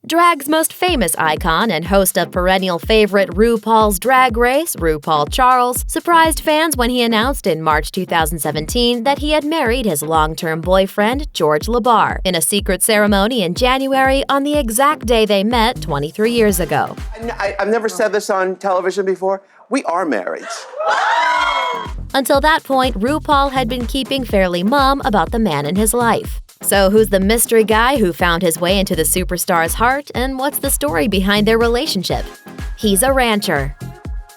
Drag's most famous icon and host of perennial favorite RuPaul's Drag Race, RuPaul Charles, surprised fans when he announced in March 2017 that he had married his long-term boyfriend, Georges LeBar, in a secret ceremony in January on the exact day they met 23 years ago. I've never said this on television before. We are married. Until that point, RuPaul had been keeping fairly mum about the man in his life. So who's the mystery guy who found his way into the superstar's heart, and what's the story behind their relationship? He's a rancher.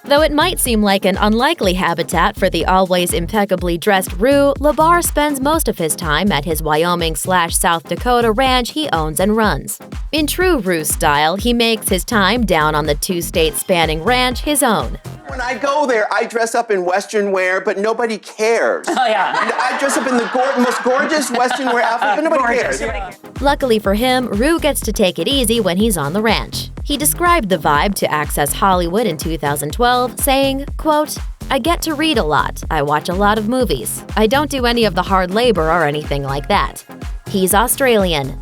Though it might seem like an unlikely habitat for the always impeccably dressed Ru, LeBar spends most of his time at his Wyoming/South Dakota ranch he owns and runs. In true Ru style, he makes his time down on the two-state spanning ranch his own. When I go there, I dress up in Western wear, but nobody cares. Oh, yeah. I dress up in the most gorgeous Western wear outfit, but nobody cares. Luckily for him, Ru gets to take it easy when he's on the ranch. He described the vibe to Access Hollywood in 2012, saying, quote, "I get to read a lot. I watch a lot of movies. I don't do any of the hard labor or anything like that." He's Australian.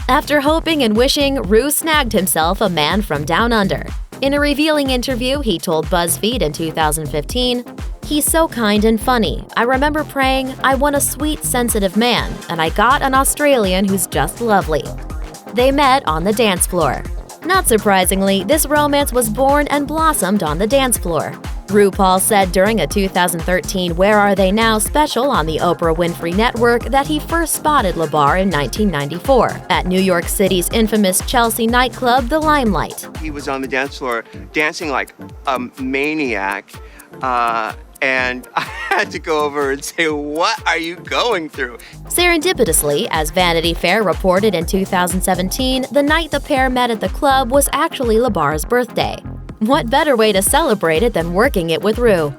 After hoping and wishing, Ru snagged himself a man from down under. In a revealing interview, he told BuzzFeed in 2015, "He's so kind and funny. I remember praying, I want a sweet, sensitive man, and I got an Australian who's just lovely." They met on the dance floor. Not surprisingly, this romance was born and blossomed on the dance floor. RuPaul said during a 2013 Where Are They Now special on the Oprah Winfrey Network that he first spotted LeBar in 1994 at New York City's infamous Chelsea nightclub, The Limelight. He was on the dance floor dancing like a maniac, and I had to go over and say, "What are you going through?" Serendipitously, as Vanity Fair reported in 2017, the night the pair met at the club was actually LeBar's birthday. What better way to celebrate it than working it with Ru?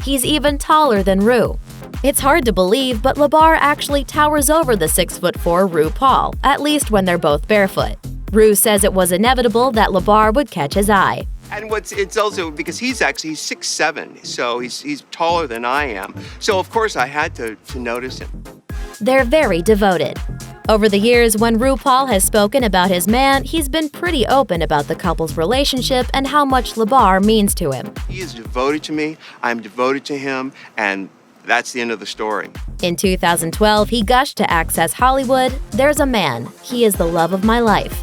He's even taller than Ru. It's hard to believe, but LeBar actually towers over the 6'4" RuPaul, at least when they're both barefoot. Ru says it was inevitable that LeBar would catch his eye. And it's also because he's 6'7", so he's taller than I am. So of course I had to notice him. They're very devoted. Over the years, when RuPaul has spoken about his man, he's been pretty open about the couple's relationship and how much LeBar means to him. He is devoted to me, I'm devoted to him, and that's the end of the story. In 2012, he gushed to Access Hollywood, "There's a man. He is the love of my life."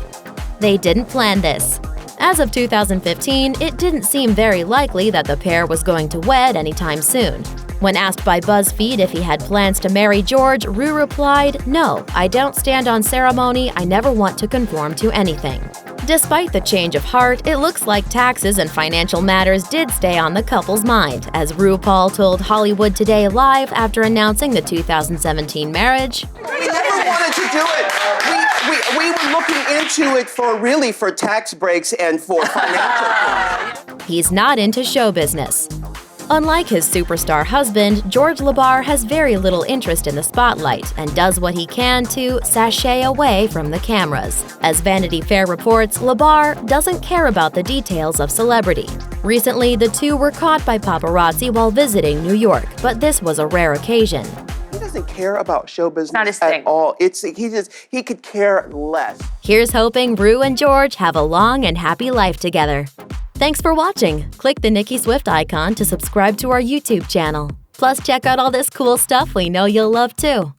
They didn't plan this. As of 2015, it didn't seem very likely that the pair was going to wed anytime soon. When asked by BuzzFeed if he had plans to marry George, Ru replied, "No, I don't stand on ceremony. I never want to conform to anything." Despite the change of heart, it looks like taxes and financial matters did stay on the couple's mind, as RuPaul told Hollywood Today Live after announcing the 2017 marriage. We never wanted to do it. We were looking into it for tax breaks and for financial. He's not into show business. Unlike his superstar husband, Georges LeBar has very little interest in the spotlight and does what he can to sashay away from the cameras. As Vanity Fair reports, LeBar doesn't care about the details of celebrity. Recently, the two were caught by paparazzi while visiting New York, but this was a rare occasion. He doesn't care about show business Not his at thing. all. He could care less. Here's hoping Ru and George have a long and happy life together. Thanks for watching. Click the Nicki Swift icon to subscribe to our YouTube channel. Plus, check out all this cool stuff we know you'll love too.